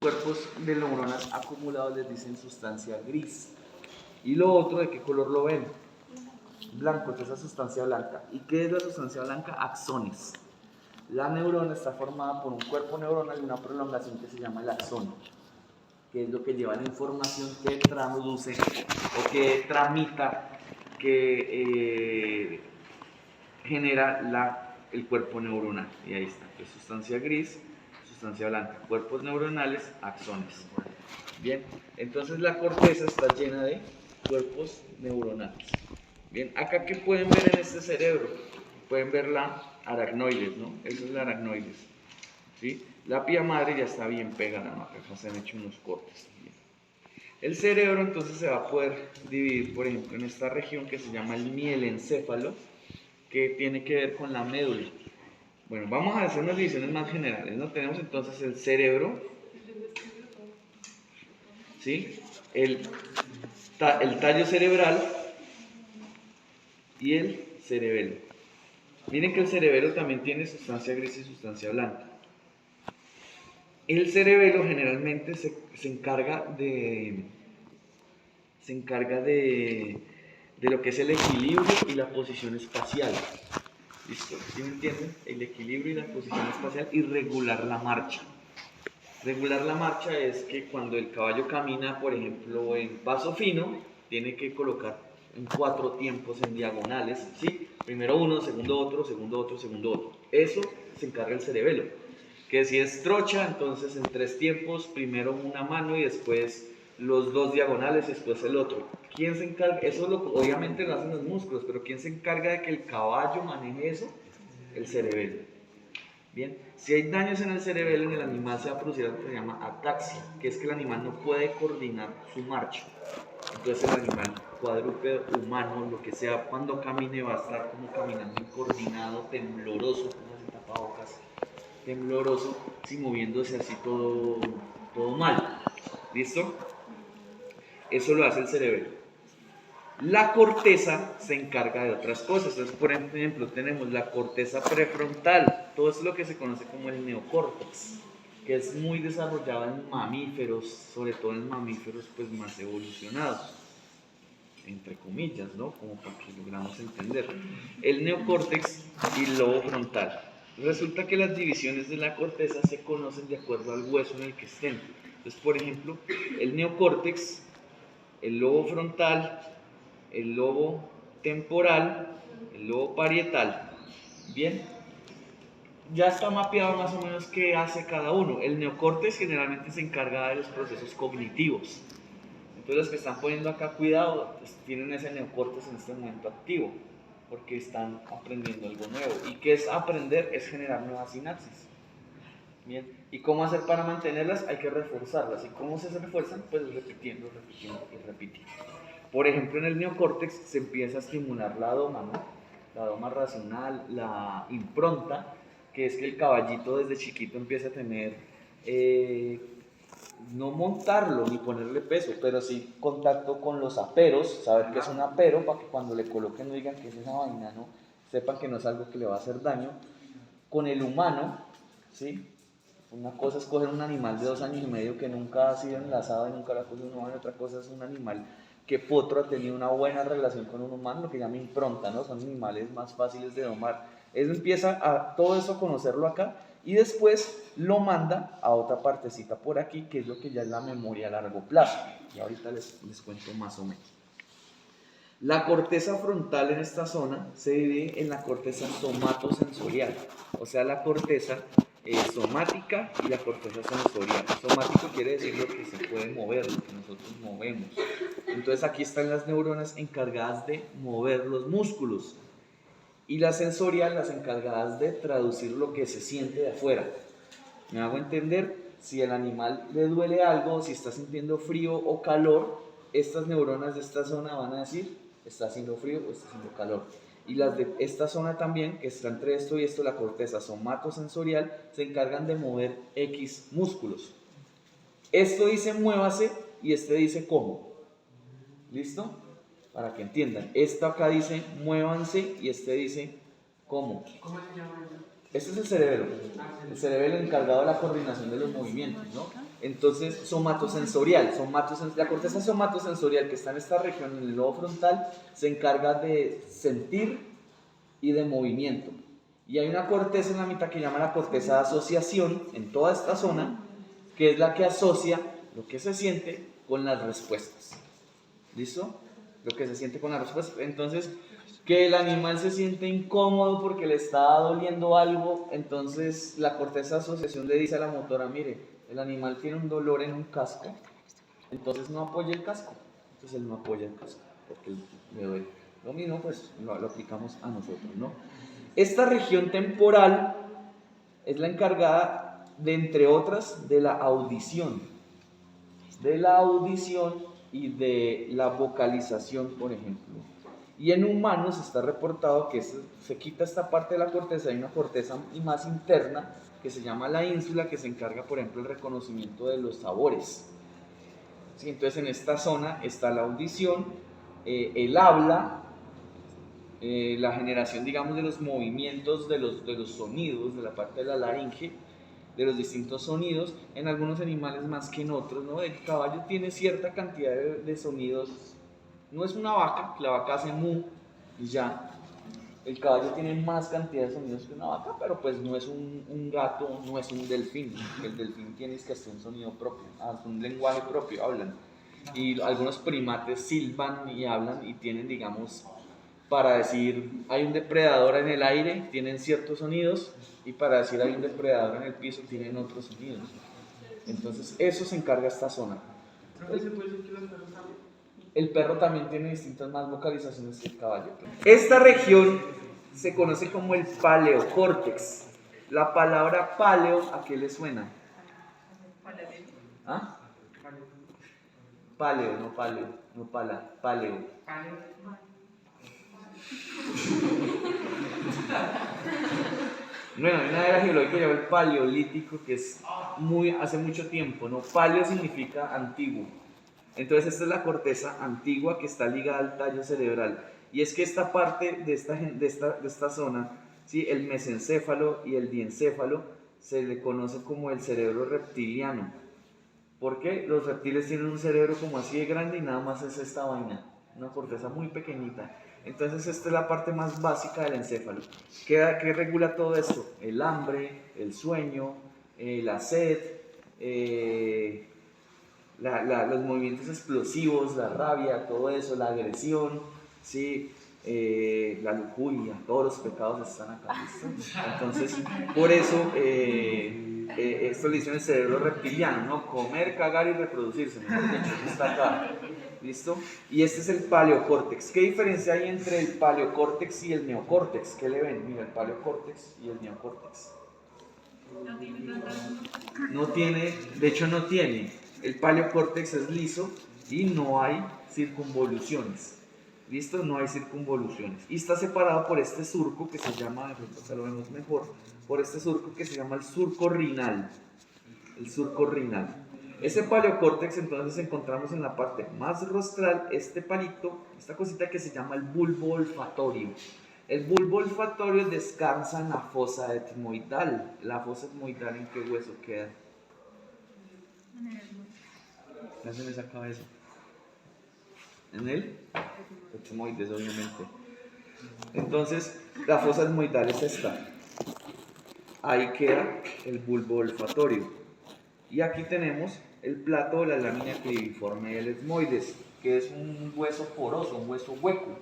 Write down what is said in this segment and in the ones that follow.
cuerpos de neuronas acumulados les dicen sustancia gris. Y lo otro, ¿de qué color lo ven? Blanco, que es la sustancia blanca. ¿Y qué es la sustancia blanca? Axones. La neurona está formada por un cuerpo neuronal y una prolongación que se llama el axón, que es lo que lleva la información que traduce o que tramita, que genera el cuerpo neuronal. Y ahí está, pues, sustancia gris, sustancia blanca, cuerpos neuronales, axones. Bien, entonces la corteza está llena de cuerpos neuronales. Bien, acá ¿qué pueden ver en este cerebro? Pueden ver la aracnoides, ¿no? Eso es la aracnoides, ¿sí? La pía madre ya está bien pegada, ¿no? Acá se han hecho unos cortes. Bien. El cerebro entonces se va a poder dividir, por ejemplo, en esta región que se llama el mielencéfalo, que tiene que ver con la médula. Bueno, vamos a hacer unas divisiones más generales, ¿no? Tenemos entonces el cerebro, ¿sí? El tallo cerebral y el cerebelo. Miren que el cerebelo también tiene sustancia gris y sustancia blanca. El cerebelo generalmente se encarga de lo que es el equilibrio y la posición espacial. ¿Listo? ¿Sí me entienden? El equilibrio y la posición espacial y regular la marcha. Regular la marcha es que cuando el caballo camina, por ejemplo, en paso fino, tiene que colocar en 4 tiempos en diagonales, ¿sí? Primero uno, segundo otro, segundo otro, segundo otro. Eso se encarga el cerebelo. Que si es trocha, entonces en 3 tiempos, primero una mano y después los 2 diagonales y después el otro. ¿Quién se encarga? Eso obviamente lo hacen los músculos, pero ¿quién se encarga de que el caballo maneje eso? El cerebelo. Bien, si hay daños en el cerebelo, en el animal se va a producir algo que se llama ataxia, que es que el animal no puede coordinar su marcha. Entonces el animal cuadrúpedo, humano, lo que sea, cuando camine va a estar como caminando incoordinado, tembloroso, como ese tapabocas, tembloroso, sí, moviéndose así todo mal. ¿Listo? Eso lo hace el cerebelo. La corteza se encarga de otras cosas. Entonces, por ejemplo, tenemos la corteza prefrontal. Todo eso es lo que se conoce como el neocórtex, que es muy desarrollado en mamíferos, sobre todo en mamíferos pues más evolucionados, entre comillas, ¿no? Como para que logramos entender. El neocórtex y el lobo frontal. Resulta que las divisiones de la corteza se conocen de acuerdo al hueso en el que estén. Entonces, por ejemplo, el neocórtex, el lobo frontal, el lobo temporal, el lobo parietal. Bien, ya está mapeado más o menos qué hace cada uno. El neocórtex generalmente se encarga de los procesos cognitivos. Entonces los que están poniendo acá cuidado pues, tienen ese neocórtex en este momento activo, porque están aprendiendo algo nuevo. ¿Y qué es aprender? Es generar nuevas sinapsis. Bien, ¿y cómo hacer para mantenerlas? Hay que reforzarlas. ¿Y cómo se refuerzan? Pues repitiendo y repitiendo. Por ejemplo, en el neocórtex se empieza a estimular la doma, ¿no? La doma racional, la impronta, que es que el caballito desde chiquito empieza a tener, no montarlo ni ponerle peso, pero sí contacto con los aperos, saber qué es un apero para que cuando le coloquen no digan que es esa vaina, ¿no? Sepan que no es algo que le va a hacer daño. Con el humano, ¿sí? Una cosa es coger un animal de 2 años y medio que nunca ha sido enlazado y nunca la cogido un humano, y otra cosa es un animal que potro ha tenido una buena relación con un humano, lo que llama impronta, ¿no? Son animales más fáciles de domar. Él empieza a todo eso a conocerlo acá y después lo manda a otra partecita por aquí, que es lo que ya es la memoria a largo plazo. Y ahorita les cuento más o menos. La corteza frontal en esta zona se divide en la corteza somatosensorial, o sea, la corteza somática y la corteza sensorial. Somático quiere decir lo que se puede mover, lo que nosotros movemos. Entonces aquí están las neuronas encargadas de mover los músculos y la sensorial las encargadas de traducir lo que se siente de afuera. ¿Me hago entender? Si el animal le duele algo, si está sintiendo frío o calor, estas neuronas de esta zona van a decir está haciendo frío o está haciendo calor. Y las de esta zona también, que está entre esto y esto, la corteza somatosensorial, se encargan de mover X músculos. Esto dice muévase y este dice cómo. ¿Listo? Para que entiendan. Esta acá dice muévanse y este dice cómo. ¿Cómo se llama eso? Este es el cerebelo encargado de la coordinación de los movimientos, ¿no? Entonces, somatosensorial, la corteza somatosensorial que está en esta región, en el lobo frontal, se encarga de sentir y de movimiento. Y hay una corteza en la mitad que llama la corteza de asociación, en toda esta zona, que es la que asocia lo que se siente con las respuestas. ¿Listo? Lo que se siente con las respuestas. Entonces, que el animal se siente incómodo porque le está doliendo algo, entonces la corteza de asociación le dice a la motora, mire, el animal tiene un dolor en un casco, entonces no apoya el casco. Entonces él no apoya el casco porque le duele. Lo mismo pues lo aplicamos a nosotros, ¿no? Esta región temporal es la encargada de, entre otras, de la audición y de la vocalización, por ejemplo. Y en humanos está reportado que se quita esta parte de la corteza, hay una corteza más interna que se llama la ínsula, que se encarga, por ejemplo, del reconocimiento de los sabores. ¿Sí? Entonces en esta zona está la audición, el habla, la generación, digamos, de los movimientos de los sonidos, de la parte de la laringe, de los distintos sonidos, en algunos animales más que en otros, ¿no? El caballo tiene cierta cantidad de sonidos, no es una vaca, la vaca hace mu y ya. El caballo tiene más cantidad de sonidos que una vaca, pero pues no es un gato, no es un delfín. El delfín tiene que hacer un sonido propio, un lenguaje propio, hablan. Y algunos primates silban y hablan y tienen, digamos, para decir hay un depredador en el aire, tienen ciertos sonidos, y para decir hay un depredador en el piso, tienen otros sonidos. Entonces, eso se encarga esta zona. ¿Se puede decir que los perros también? El perro también tiene distintas más vocalizaciones que el caballo. Esta región se conoce como el paleocórtex. La palabra paleo, ¿a qué le suena? ¿Ah? Paleo, no paleo, no pala, paleo. Bueno, hay una era geológica que se llama el paleolítico, que es hace mucho tiempo, ¿no? Paleo significa antiguo. Entonces esta es la corteza antigua que está ligada al tallo cerebral. Y es que esta parte de esta zona, ¿sí? El mesencéfalo y el diencéfalo, se le conoce como el cerebro reptiliano. ¿Por qué? Los reptiles tienen un cerebro como así de grande y nada más es esta vaina, una corteza muy pequeñita. Entonces esta es la parte más básica del encéfalo. ¿Qué regula todo esto? El hambre, el sueño, la sed, los movimientos explosivos, la rabia, todo eso, la agresión, ¿sí? La lujuria, todos los pecados están acá, ¿listo? Entonces, por eso, esto le dicen el cerebro reptiliano, ¿no? Comer, cagar y reproducirse, mejor dicho, está acá, ¿listo? Y este es el paleocórtex. ¿Qué diferencia hay entre el paleocórtex y el neocórtex? ¿Qué le ven? Mira, el paleocórtex y el neocórtex. No tiene, de hecho no tiene. El paleocórtex es liso y no hay circunvoluciones. ¿Listo? No hay circunvoluciones. Y está separado por este surco que se llama, de pronto lo vemos mejor, por este surco que se llama el surco rinal. El surco rinal. Ese paleocórtex entonces encontramos en la parte más rostral este palito, esta cosita que se llama el bulbo olfatorio. El bulbo olfatorio descansa en la fosa etmoidal. ¿La fosa etmoidal en qué hueso queda? ¿Qué hacen esa cabeza? ¿En el etmoides, obviamente? Entonces, la fosa etmoidal es esta. Ahí queda el bulbo olfatorio. Y aquí tenemos el plato de la lámina claviforme del etmoides, que es un hueso poroso, un hueso hueco.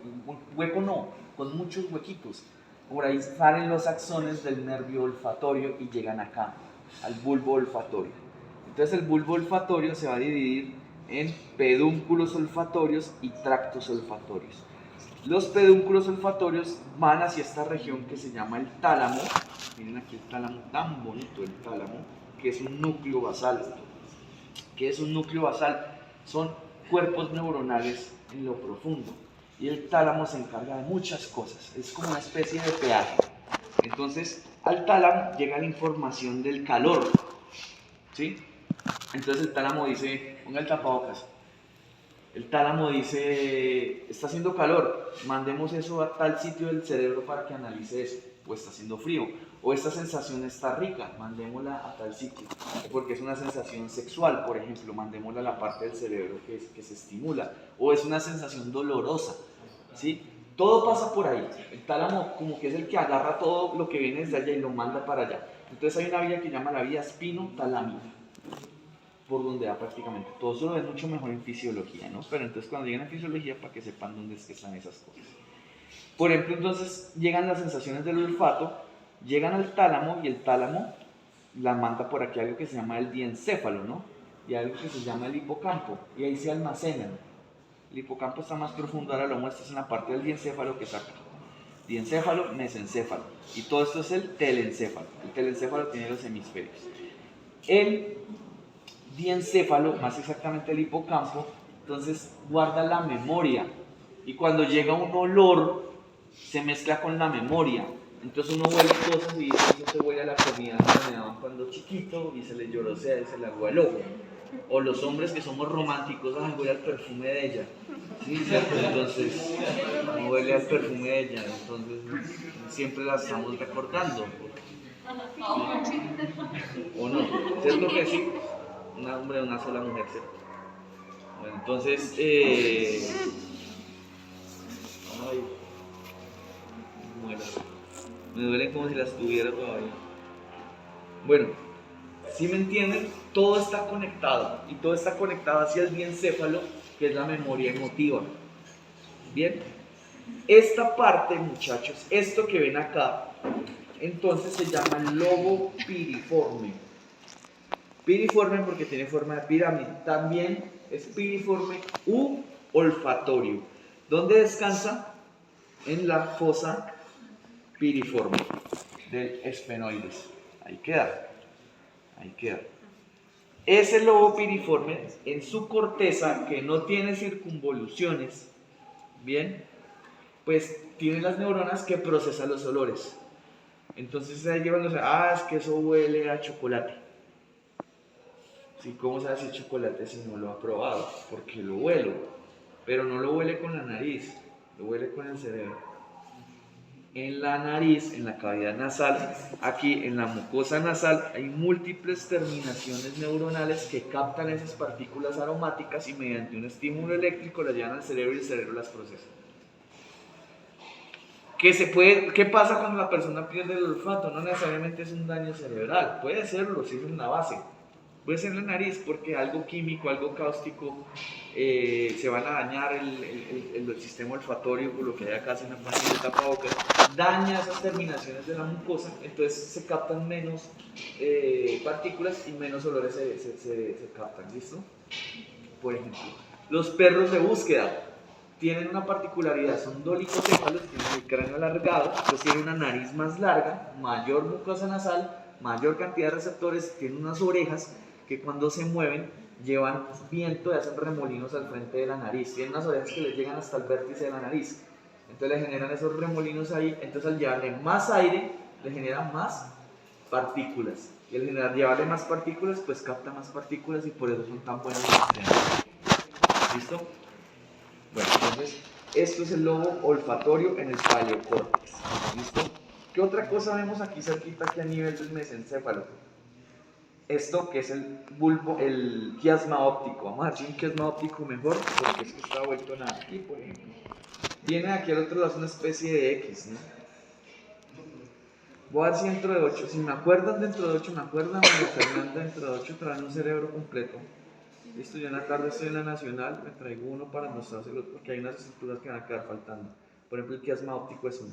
Hueco no, con muchos huequitos. Por ahí salen los axones del nervio olfatorio y llegan acá, al bulbo olfatorio. Entonces el bulbo olfatorio se va a dividir en pedúnculos olfatorios y tractos olfatorios. Los pedúnculos olfatorios van hacia esta región que se llama el tálamo. Miren aquí el tálamo, tan bonito el tálamo, que es un núcleo basal. ¿Qué es un núcleo basal? Son cuerpos neuronales en lo profundo. Y el tálamo se encarga de muchas cosas. Es como una especie de peaje. Entonces, al tálamo llega la información del calor. ¿Sí? Entonces el tálamo dice, ponga el tapabocas. El tálamo dice, está haciendo calor, mandemos eso a tal sitio del cerebro para que analice eso. o está haciendo frío, o esta sensación está rica, mandémosla a tal sitio, porque es una sensación sexual, por ejemplo, mandémosla a la parte del cerebro que se estimula, o es una sensación dolorosa, ¿sí? Todo pasa por ahí. El tálamo como que es el que agarra todo lo que viene desde allá y lo manda para allá. Entonces hay una vía que llama la vía espinotalámica, por donde va prácticamente. Todo eso lo ven mucho mejor en fisiología, ¿no? Pero entonces cuando llegan a fisiología, para que sepan dónde es que están esas cosas. Por ejemplo, entonces llegan las sensaciones del olfato, llegan al tálamo y el tálamo la manda por aquí algo que se llama el diencéfalo, ¿no? Y algo que se llama el hipocampo, y ahí se almacenan. El hipocampo está más profundo, ahora lo muestras en la parte del diencéfalo que saca. Diencéfalo, mesencéfalo. Y todo esto es el telencéfalo. El telencéfalo tiene los hemisferios. El diencéfalo, más exactamente el hipocampo, entonces guarda la memoria. Y cuando llega un olor, se mezcla con la memoria. Entonces uno huele cosas y eso se huele a la comida que me daban cuando chiquito y se le llorosea y se le agua el ojo. O los hombres que somos románticos, ay, huele al perfume de ella. Sí, ¿cierto? Entonces, no huele al perfume de ella, entonces siempre la estamos recordando. ¿O no? ¿Cierto que sí? Un hombre, una sola mujer, ¿cierto? Bueno, entonces, ay, muero. Me duele como si las tuviera todavía. Bueno, si me entienden, todo está conectado y todo está conectado hacia el diencéfalo, que es la memoria emotiva. Bien, esta parte, muchachos, esto que ven acá, entonces se llama el lobo piriforme. Piriforme porque tiene forma de pirámide. También es piriforme u olfatorio. ¿Dónde descansa? En la fosa piriforme del esfenoides. Ahí queda. Ahí queda. Ese lobo piriforme, en su corteza, que no tiene circunvoluciones, bien, pues tiene las neuronas que procesan los olores. Entonces ahí llevan es que eso huele a chocolate. ¿Sí? ¿Cómo sabe si es chocolate si no lo ha probado? Porque lo huelo, pero no lo huele con la nariz, lo huele con el cerebro. En la nariz, en la cavidad nasal, aquí en la mucosa nasal, hay múltiples terminaciones neuronales que captan esas partículas aromáticas y mediante un estímulo eléctrico las llevan al cerebro y el cerebro las procesa. ¿Qué pasa cuando la persona pierde el olfato? No necesariamente es un daño cerebral, puede serlo si es en la base, puede ser en la nariz porque algo químico, algo cáustico, se van a dañar el sistema olfatorio, por lo que hay acá, se me pone el tapabocas, daña esas terminaciones de la mucosa, entonces se captan menos partículas y menos olores se captan, ¿listo? Por ejemplo, los perros de búsqueda tienen una particularidad, son dolicocéfalos, tienen el cráneo alargado, entonces tienen una nariz más larga, mayor mucosa nasal, mayor cantidad de receptores, tienen unas orejas que cuando se mueven llevan viento y hacen remolinos al frente de la nariz, tienen unas orejas que les llegan hasta el vértice de la nariz, entonces le generan esos remolinos ahí, entonces al llevarle más aire, le generan más partículas, y al llevarle más partículas, pues capta más partículas y por eso son tan buenos los sistemas. ¿Listo? Bueno, entonces, esto es el lobo olfatorio en el paleocórtex. ¿Listo? ¿Qué otra cosa vemos aquí cerquita, aquí a nivel del mesencéfalo? Esto que es el bulbo, el quiasma óptico. Vamos a ver si un quiasma óptico mejor, porque es que está vuelto nada. Aquí, por ejemplo. Tiene aquí al otro lado una especie de X, ¿no? Voy a ver si dentro de 8, si me acuerdan dentro de 8, me acuerdan de Fernanda dentro de 8 traen un cerebro completo. Listo, yo en la tarde estoy en la nacional, me traigo uno para mostrárselos porque hay unas estructuras que van a quedar faltando. Por ejemplo, el quiasma óptico es uno.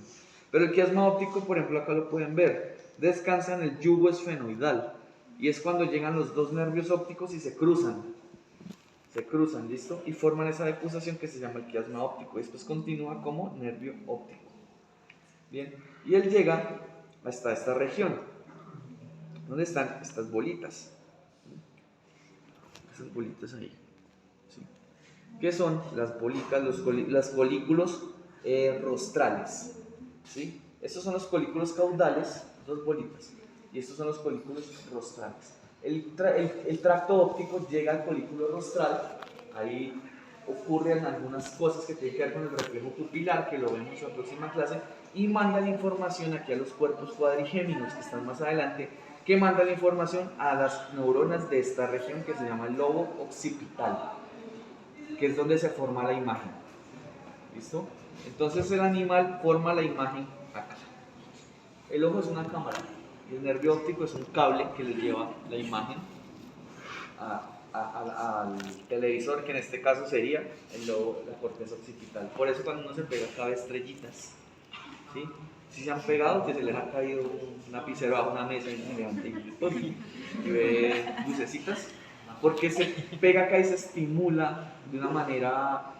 Pero el quiasma óptico, por ejemplo, acá lo pueden ver, descansa en el yugo esfenoidal. Y es cuando llegan los dos nervios ópticos y se cruzan. Se cruzan, ¿listo? Y forman esa decusación que se llama el quiasma óptico. Y después continúa como nervio óptico. Bien, y él llega hasta esta región. ¿Dónde están estas bolitas? Esas bolitas ahí. ¿Sí? ¿Qué son las bolitas, los colículos rostrales? ¿Sí? Estos son los colículos caudales, dos bolitas, y estos son los colículos rostrales. El tracto óptico llega al colículo rostral, ahí ocurren algunas cosas que tienen que ver con el reflejo pupilar, que lo vemos en la próxima clase, y manda la información aquí a los cuerpos cuadrigéminos que están más adelante, que manda la información a las neuronas de esta región que se llama el lobo occipital, que es donde se forma la imagen. ¿Listo? Entonces el animal forma la imagen acá. El ojo es una cámara y el nervio óptico es un cable que le lleva la imagen al televisor, que en este caso sería el lobo, la corteza occipital. Por eso cuando uno se pega acá ve estrellitas, ¿sí? Si se han pegado, que se les ha caído un lapicero bajo una mesa y se levanta y ve lucecitas, porque se pega acá y se estimula de una manera,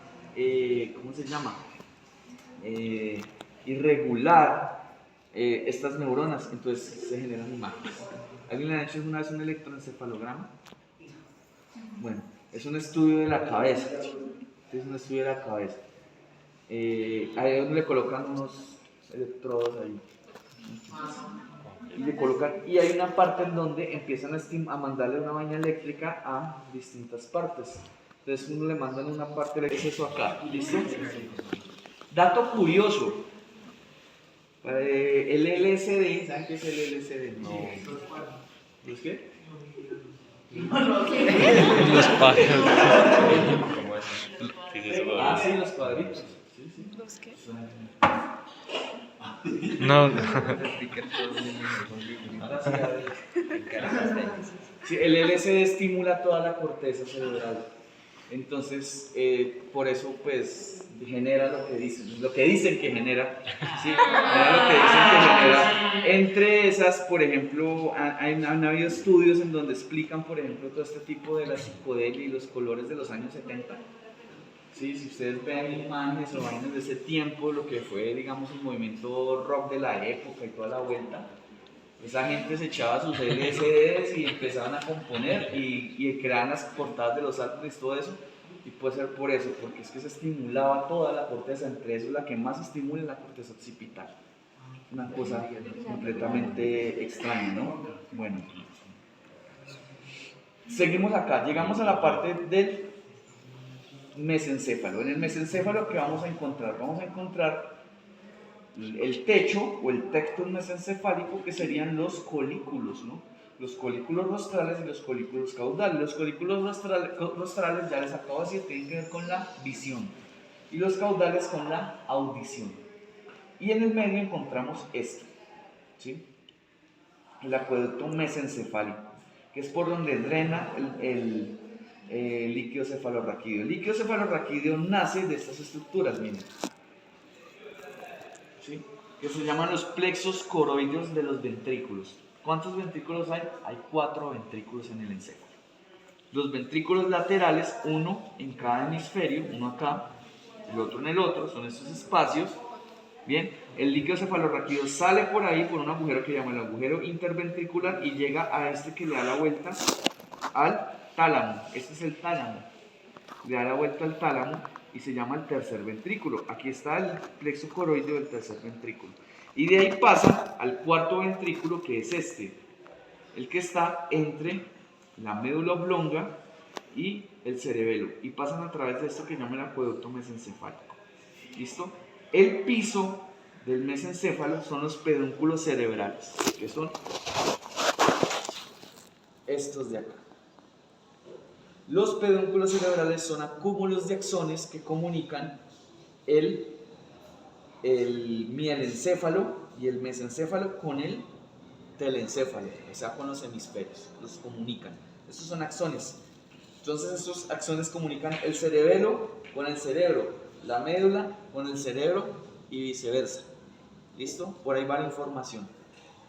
¿cómo se llama? Irregular estas neuronas, entonces se generan imágenes. ¿Alguien le ha hecho alguna vez un electroencefalograma? Bueno, es un estudio de la cabeza. Es un estudio de la cabeza. Ahí donde le colocan unos electrodos ahí. Y le colocan, y hay una parte en donde empiezan a mandarle una vaina eléctrica a distintas partes. Entonces uno le mandan una parte, es eso acá, ¿listo? Dato curioso. El LSD, ¿saben qué es el LSD? No. ¿Los qué? Los pájaros. ¿Cómo es? Ah, sí, los cuadritos. Sí, sí. ¿Los qué? No. Sí, el LSD estimula toda la corteza cerebral. Entonces, por eso, pues, genera lo que dicen que genera. Sí, genera lo que dicen que genera. Entre esas, por ejemplo, han habido estudios en donde explican, por ejemplo, todo este tipo de la psicodelia y los colores de los años 70. Sí, si ustedes ven imágenes o vainas de ese tiempo, lo que fue, digamos, el movimiento rock de la época y toda la vuelta, esa gente se echaba sus LSDs y empezaban a componer y creaban las portadas de los álbumes y todo eso. Y puede ser por eso, porque es que se estimulaba toda la corteza, entre eso la que más se estimula es la corteza occipital. Una cosa completamente extraña, ¿no? Bueno, seguimos acá, llegamos a la parte del mesencéfalo. En el mesencéfalo, ¿qué vamos a encontrar? Vamos a encontrar el techo o el tectum mesencefálico, que serían los colículos, ¿no? Los colículos rostrales y los colículos caudales. Los colículos rostrales, ya les acabo de decir, tienen que ver con la visión, y los caudales con la audición. Y en el medio encontramos esto, ¿sí? El acueducto mesencefálico, que es por donde drena el líquido cefalorraquídeo. El líquido cefalorraquídeo nace de estas estructuras, miren, ¿sí? Que se llaman los plexos coroideos de los ventrículos. ¿Cuántos ventrículos hay? Hay 4 ventrículos en el encéfalo. Los ventrículos laterales, uno en cada hemisferio, uno acá, el otro en el otro, son estos espacios. Bien, el líquido cefalorraquídeo sale por ahí por un agujero que llama el agujero interventricular y llega a este que le da la vuelta al tálamo. Este es el tálamo. Le da la vuelta al tálamo y se llama el tercer ventrículo. Aquí está el plexo coroideo del tercer ventrículo. Y de ahí pasa al cuarto ventrículo, que es este, el que está entre la médula oblonga y el cerebelo. Y pasan a través de esto que llama el acueducto mesencefálico. ¿Listo? El piso del mesencéfalo son los pedúnculos cerebrales, que son estos de acá. Los pedúnculos cerebrales son acúmulos de axones que comunican el mielencéfalo y el mesencéfalo con el telencéfalo, o sea, con los hemisferios, los comunican. Estos son axones. Entonces estos axones comunican el cerebelo con el cerebro, la médula con el cerebro y viceversa. ¿Listo? Por ahí va la información.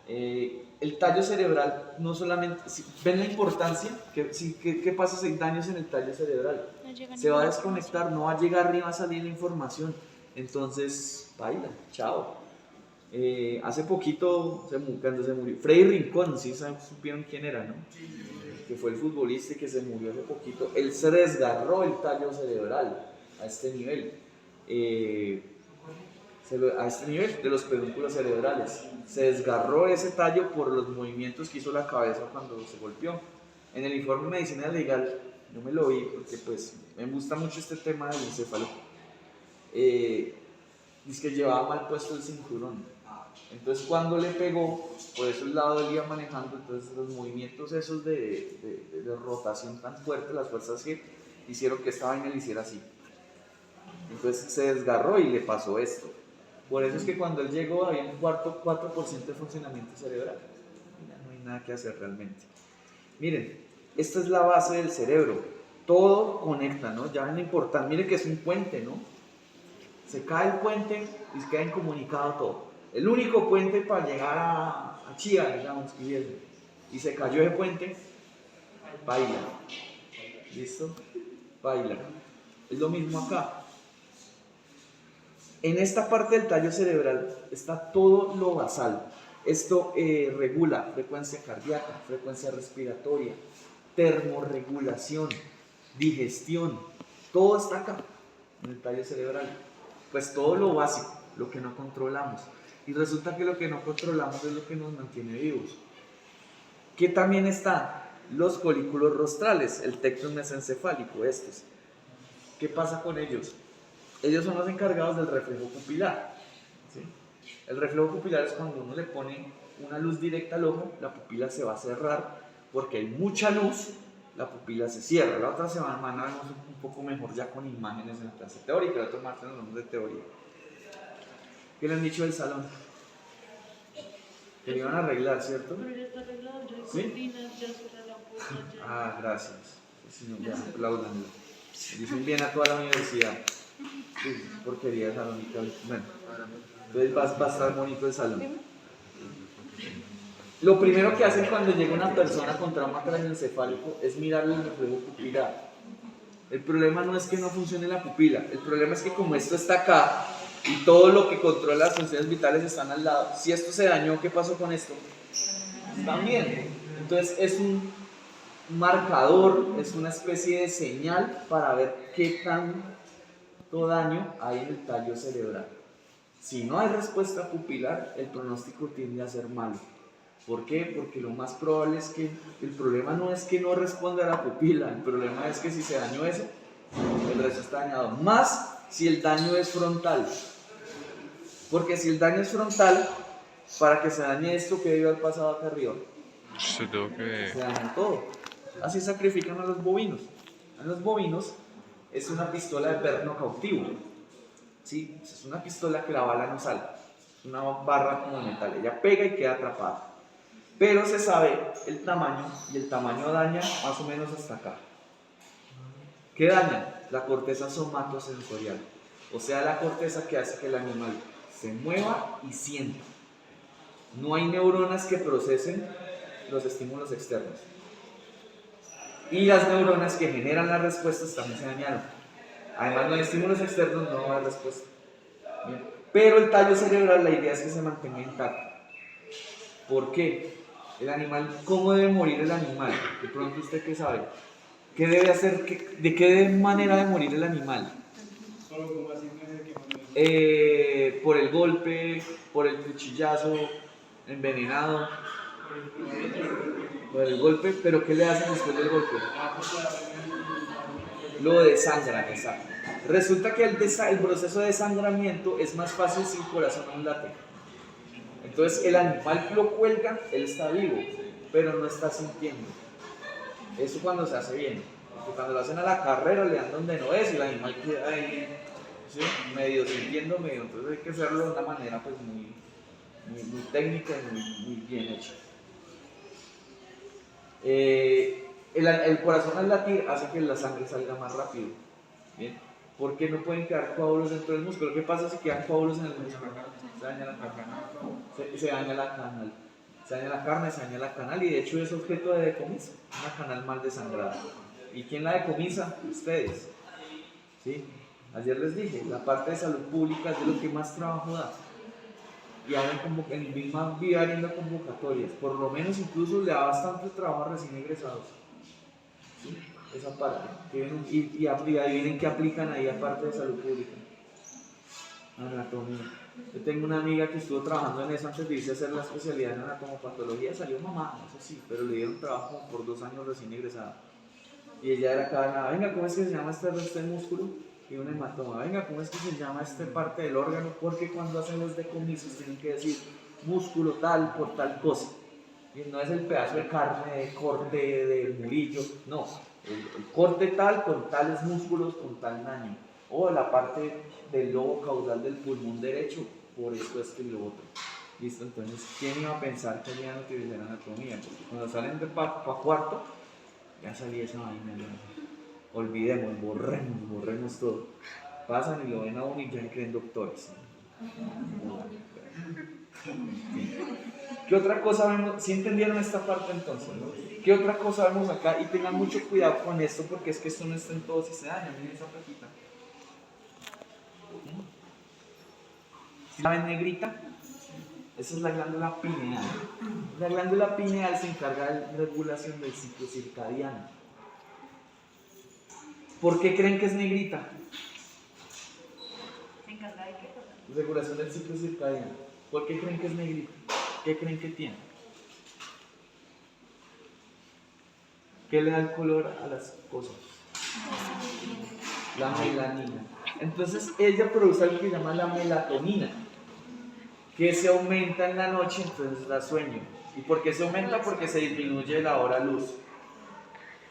El tallo cerebral no solamente... ¿Ven la importancia? ¿Qué pasa si hay daños en el tallo cerebral? No se va a desconectar, no va a llegar ni va a salir la información. Entonces, baila, chao. Hace poquito, cuando se murió, Freddy Rincón, ¿sí supieron quién era, no? Que fue el futbolista que se murió hace poquito. Él se desgarró el tallo cerebral a este nivel. A este nivel de los pedúnculos cerebrales. Se desgarró ese tallo por los movimientos que hizo la cabeza cuando se golpeó. En el informe de medicina legal, yo me lo vi porque pues me gusta mucho este tema del encéfalo. dice que llevaba mal puesto el cinturón. Entonces cuando le pegó, por eso el lado él iba manejando, entonces los movimientos esos de rotación tan fuerte, las fuerzas G, hicieron que esta vaina le hiciera así. Entonces se desgarró y le pasó esto. Por eso es que cuando él llegó había un 4% de funcionamiento cerebral. Ya no hay nada que hacer realmente. Miren, esta es la base del cerebro. Todo conecta, ¿no? Ya ven lo importante. Miren que es un puente, ¿no? Se cae el puente y se queda incomunicado todo. El único puente para llegar a Chía, digamos, y se cayó ese puente, baila. ¿Listo? Baila. Es lo mismo acá. En esta parte del tallo cerebral está todo lo basal. Esto regula frecuencia cardíaca, frecuencia respiratoria, termorregulación, digestión. Todo está acá, en el tallo cerebral. Pues todo lo básico, lo que no controlamos. Y resulta que lo que no controlamos es lo que nos mantiene vivos. ¿Qué también están? Los folículos rostrales, el tectum mesencefálico, estos. ¿Qué pasa con ellos? Ellos son los encargados del reflejo pupilar. ¿Sí? El reflejo pupilar es cuando uno le pone una luz directa al ojo, la pupila se va a cerrar porque hay mucha luz, la pupila se cierra. La otra semana vemos un poco mejor ya con imágenes en la clase teórica, la otra martes nos vamos de teoría. ¿Qué le han dicho del salón? Que lo iban a arreglar, ¿cierto? Pero ya está arreglado, ya hay ¿Sí? cortinas, ya cerra la puerta, ya. Ah, gracias. Sí, no, ya aplaudanlo. Dicen bien a toda la universidad. Sí, porquería de salón. Bueno, entonces va a estar bonito el salón. Lo primero que hacen cuando llega una persona con trauma craneoencefálico es mirarle el reflejo pupilar. El problema no es que no funcione la pupila, el problema es que como esto está acá y todo lo que controla las funciones vitales están al lado, si esto se dañó, ¿qué pasó con esto? También. Entonces es un marcador, es una especie de señal para ver qué tanto daño hay en el tallo cerebral. Si no hay respuesta pupilar, el pronóstico tiende a ser malo. ¿Por qué? Porque lo más probable es que el problema no es que no responda a la pupila, el problema es que si se dañó eso, el resto está dañado. Más si el daño es frontal. Porque si el daño es frontal, para que se dañe esto, ¿qué debió haber pasado acá arriba? Se tuvo que... Se dañó todo. Así sacrifican a los bovinos. A los bovinos es una pistola de perno cautivo. ¿Sí? Es una pistola que la bala no sale. Es una barra como de metal. Ella pega y queda atrapada. Pero se sabe el tamaño y el tamaño daña más o menos hasta acá. ¿Qué daña? La corteza somatosensorial. O sea, la corteza que hace que el animal se mueva y sienta. No hay neuronas que procesen los estímulos externos. Y las neuronas que generan las respuestas también se dañaron. Además, no hay estímulos externos, no va a haber respuesta. Bien. Pero el tallo cerebral, la idea es que se mantenga intacto. ¿Por qué? El animal, ¿cómo debe morir el animal? De pronto, ¿usted qué sabe? ¿Qué debe hacer? ¿De qué manera debe morir el animal? Por el golpe, por el cuchillazo, envenenado, por el golpe, pero ¿qué le hacen después del golpe? Lo desangran, exacto. Resulta que el proceso de desangramiento es más fácil si el corazón no late. Entonces el animal lo cuelga, él está vivo, pero no está sintiendo. Eso cuando se hace bien. Porque cuando lo hacen a la carrera le dan donde no es y el animal queda ahí, ¿sí? Medio sintiendo, medio. Entonces hay que hacerlo de una manera pues muy técnica y muy bien hecha. El corazón al latir hace que la sangre salga más rápido. ¿Bien? ¿Por qué no pueden quedar coágulos dentro del músculo? ¿Qué pasa si quedan coágulos en el músculo? Se daña la carne. Se daña la canal. Se daña la carne, se daña la canal y de hecho es objeto de decomiso. Una canal mal desangrada. ¿Y quién la decomisa? Ustedes. ¿Sí? Ayer les dije, la parte de salud pública es de lo que más trabajo da. Y ahora en el mismo vida haciendo convocatorias. Por lo menos incluso le da bastante trabajo a recién egresados. ¿Sí? Esa parte. Y adivinen qué aplican ahí aparte de salud pública. Anatomía. Yo tengo una amiga que estuvo trabajando en eso antes de irse a hacer la especialidad en anatomopatología, salió mamá, eso sí, pero le dieron trabajo por 2 años recién egresada. Y ella era cada nada, venga, ¿cómo es que se llama este músculo? y un hematoma. Venga, ¿cómo es que se llama esta parte del órgano? Porque cuando hacen los decomisos tienen que decir músculo tal por tal cosa. Y no es el pedazo de carne, de corte, de murillo, no. El corte tal con tales músculos, con tal daño. O la parte del lobo caudal del pulmón derecho, por esto y lo otro. Listo, entonces, ¿quién iba a pensar que ya no utilizar anatomía? Porque cuando salen de pa cuarto, ya salía esa vaina. Ya. Olvidemos, borremos todo. Pasan y lo ven a uno y ya creen doctores. ¿Qué otra cosa vemos? ¿Sí entendieron esta parte entonces? ¿No? ¿Qué otra cosa vemos acá? Y tengan mucho cuidado con esto porque es que esto no está en todos y se daña. Miren esa plaquita. ¿La ven negrita? Esa es la glándula pineal. La glándula pineal se encarga de la regulación del ciclo circadiano. ¿Por qué creen que es negrita? ¿Se encarga de qué? Regulación del ciclo circadiano. ¿Por qué creen que es negrita? ¿Qué creen que tiene? ¿Qué le da el color a las cosas? La melanina. Entonces ella produce algo que se llama la melatonina, que se aumenta en la noche, entonces da sueño. ¿Y por qué se aumenta? Porque se disminuye la hora luz.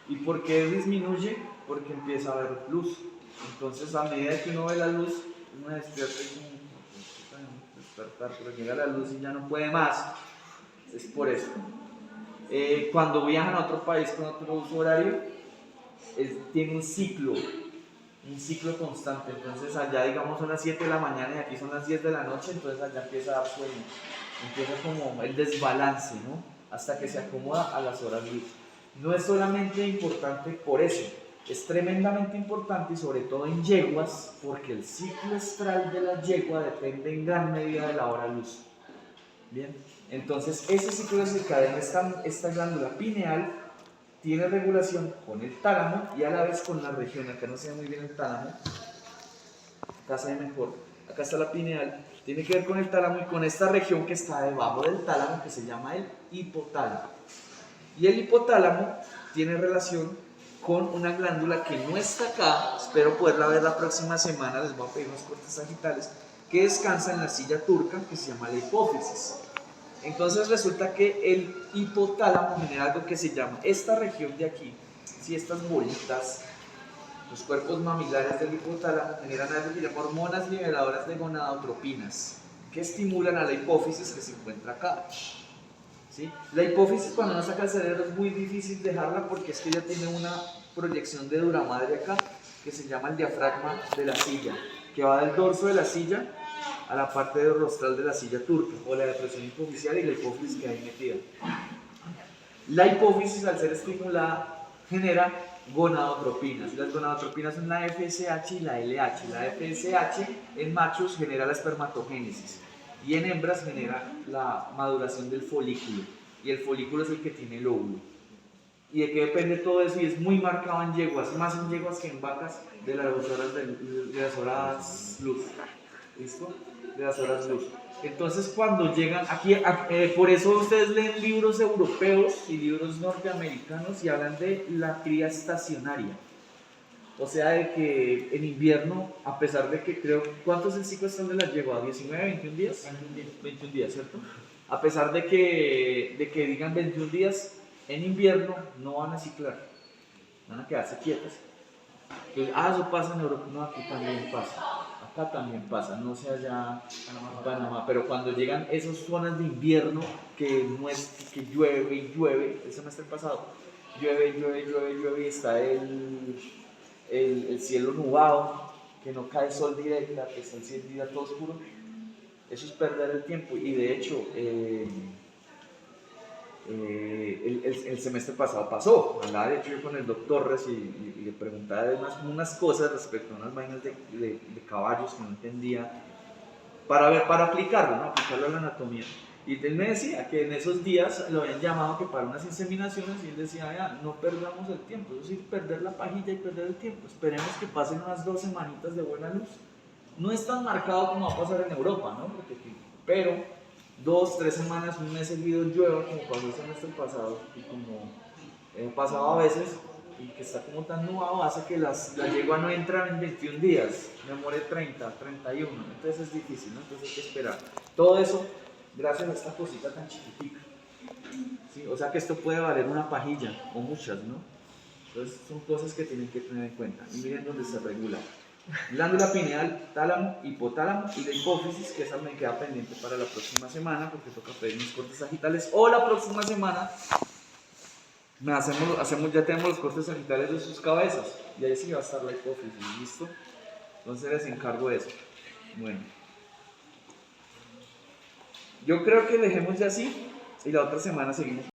¿Y por qué disminuye? Porque empieza a haber luz. Entonces a medida que uno ve la luz, uno despierta y como despertar, pero llega la luz y ya no puede más. Es por eso. Cuando viajan a otro país con otro uso horario, tiene un ciclo constante. Entonces allá digamos son las 7 de la mañana y aquí son las 10 de la noche, entonces allá empieza a dar sueño. Empieza como el desbalance, ¿no? Hasta que se acomoda a las horas luz. No es solamente importante por eso, es tremendamente importante y sobre todo en yeguas, porque el ciclo estral de la yegua depende en gran medida de la hora luz. Bien, entonces ese ciclo circadiano, esta glándula pineal, tiene regulación con el tálamo y a la vez con la región. Acá no se ve muy bien el tálamo, acá se ve mejor. Acá está la pineal, tiene que ver con el tálamo y con esta región que está debajo del tálamo que se llama el hipotálamo. Y el hipotálamo tiene relación con una glándula que no está acá, espero poderla ver la próxima semana, les voy a pedir unos cortes sagitales, que descansa en la silla turca que se llama la hipófisis. Entonces resulta que el hipotálamo genera algo que se llama, esta región de aquí, si estas bolitas, los cuerpos mamilares del hipotálamo generan algo que se llama hormonas liberadoras de gonadotropinas, que estimulan a la hipófisis que se encuentra acá. ¿Sí? La hipófisis cuando uno saca el cerebro es muy difícil dejarla porque es que ella tiene una proyección de duramadre acá que se llama el diafragma de la silla, que va del dorso de la silla a la parte del rostral de la silla turca, o la depresión hipofisial y la hipófisis que hay metida. La hipófisis, al ser estimulada, genera gonadotropinas. Las gonadotropinas son la FSH y la LH. La FSH en machos genera la espermatogénesis y en hembras genera la maduración del folículo. Y el folículo es el que tiene el óvulo. ¿Y de qué depende todo eso? Y es muy marcado en yeguas, más en yeguas que en vacas, de las horas luz. ¿Listo? De las horas luz. Entonces cuando llegan aquí, por eso ustedes leen libros europeos y libros norteamericanos y hablan de la cría estacionaria. O sea, de que en invierno, a pesar de que creo, ¿cuántos es el ciclo están de la yegua? ¿19, 21 días? 21 días, ¿cierto? A pesar de que digan 21 días, en invierno no van a ciclar, van a quedarse quietas. Entonces, eso pasa en Europa, no, aquí también pasa. Acá también pasa, no sé allá en Panamá, pero cuando llegan esas zonas de invierno que llueve y llueve, el semestre pasado, llueve y está el cielo nubado, que no cae sol directa, que está el cielo todo oscuro, eso es perder el tiempo. Y de hecho, el semestre pasado pasó. Hablaba de hecho yo con el doctor Torres y le preguntaba de unas cosas respecto a unas vainas de caballos que no entendía para aplicarlo, ¿no? Aplicarlo a la anatomía. Y él me decía que en esos días lo habían llamado que para unas inseminaciones y él decía, ya, no perdamos el tiempo, es decir, perder la pajilla y perder el tiempo, esperemos que pasen unas 2 semanitas de buena luz. No es tan marcado como va a pasar en Europa, ¿no? Pero 2, 3 semanas, un mes seguido llueva como pasó el semestre pasado y como pasaba a veces, y que está como tan nublado hace que la yegua no entra en 21 días, me demore 30, 31, entonces es difícil, ¿no? Entonces hay que esperar. Todo eso gracias a esta cosita tan chiquitica. ¿Sí? O sea que esto puede valer una pajilla o muchas, ¿no? Entonces son cosas que tienen que tener en cuenta. Y miren dónde se regula. Glándula pineal, tálamo, hipotálamo y la hipófisis, que esa me queda pendiente para la próxima semana porque toca pedir mis cortes sagitales. O la próxima semana ya tenemos los cortes sagitales de sus cabezas y ahí sí va a estar la hipófisis, ¿listo? Entonces les encargo eso. Bueno, yo creo que dejemos ya así y la otra semana seguimos